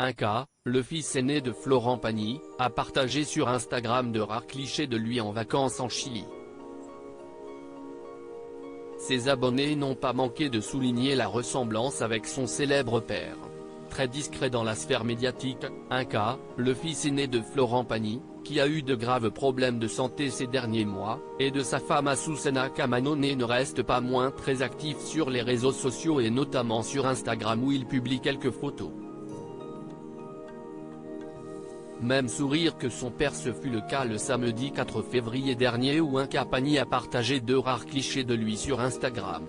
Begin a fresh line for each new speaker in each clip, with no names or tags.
Un cas, le fils aîné de Florent Pagny, a partagé sur Instagram de rares clichés de lui en vacances en Chili. Ses abonnés n'ont pas manqué de souligner la ressemblance avec son célèbre père. Très discret dans la sphère médiatique, un cas, le fils aîné de Florent Pagny, qui a eu de graves problèmes de santé ces derniers mois, et de sa femme Azucena Camanone ne reste pas moins très actif sur les réseaux sociaux et notamment sur Instagram où il publie quelques photos. Même sourire que son père, ce fut le cas le samedi 4 février dernier où un cas Pagny a partagé de rares clichés de lui sur Instagram.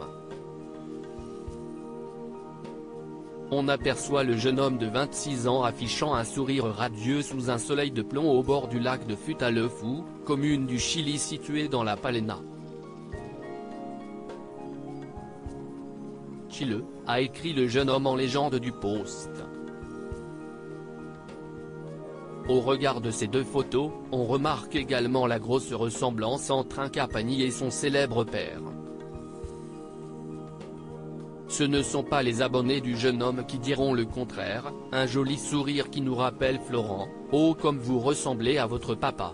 On aperçoit le jeune homme de 26 ans affichant un sourire radieux sous un soleil de plomb au bord du lac de Futaleufú, commune du Chili située dans la Palena. Chile, a écrit le jeune homme en légende du post. Au regard de ces deux photos, on remarque également la grosse ressemblance entre un cas Pagny et son célèbre père. Ce ne sont pas les abonnés du jeune homme qui diront le contraire, un joli sourire qui nous rappelle Florent, « Oh comme vous ressemblez à votre papa ».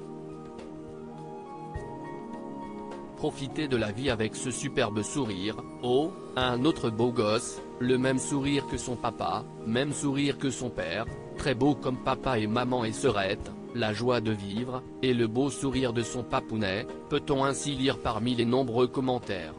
Profitez de la vie avec ce superbe sourire, oh, un autre beau gosse, le même sourire que son papa, même sourire que son père, très beau comme papa et maman et sœurette, la joie de vivre, et le beau sourire de son papounet, peut-on ainsi lire parmi les nombreux commentaires.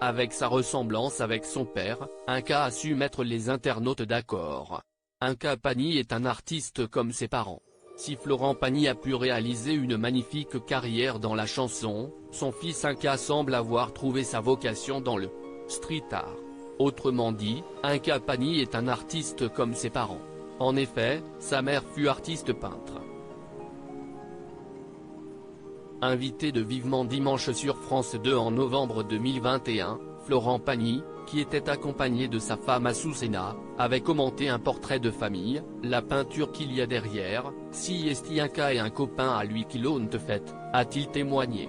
Avec sa ressemblance avec son père, un cas a su mettre les internautes d'accord. Un cas Pagny est un artiste comme ses parents. Si Florent Pagny a pu réaliser une magnifique carrière dans la chanson, son fils un cas semble avoir trouvé sa vocation dans le street art. Autrement dit, un cas Pagny est un artiste comme ses parents. En effet, sa mère fut artiste peintre. Invité de Vivement Dimanche sur France 2 en novembre 2021, Florent Pagny, qui était accompagné de sa femme Azucena, avait commenté un portrait de famille, la peinture qu'il y a derrière, si est un cas et un copain à lui qui l'ont fait, a-t-il témoigné.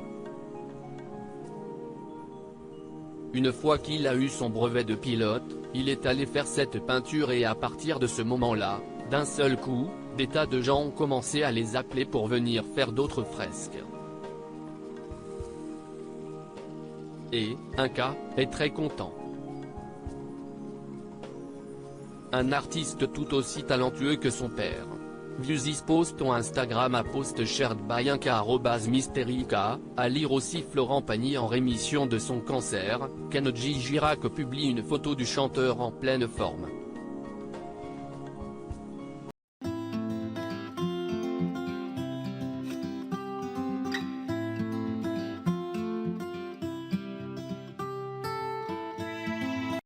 Une fois qu'il a eu son brevet de pilote, il est allé faire cette peinture et à partir de ce moment-là, d'un seul coup, des tas de gens ont commencé à les appeler pour venir faire d'autres fresques. Et, un cas, est très content. Un artiste tout aussi talentueux que son père. Views is post on Instagram à post shared by un cas @mysterica, à lire aussi Florent Pagny en rémission de son cancer, Kenji Girac publie une photo du chanteur en pleine forme.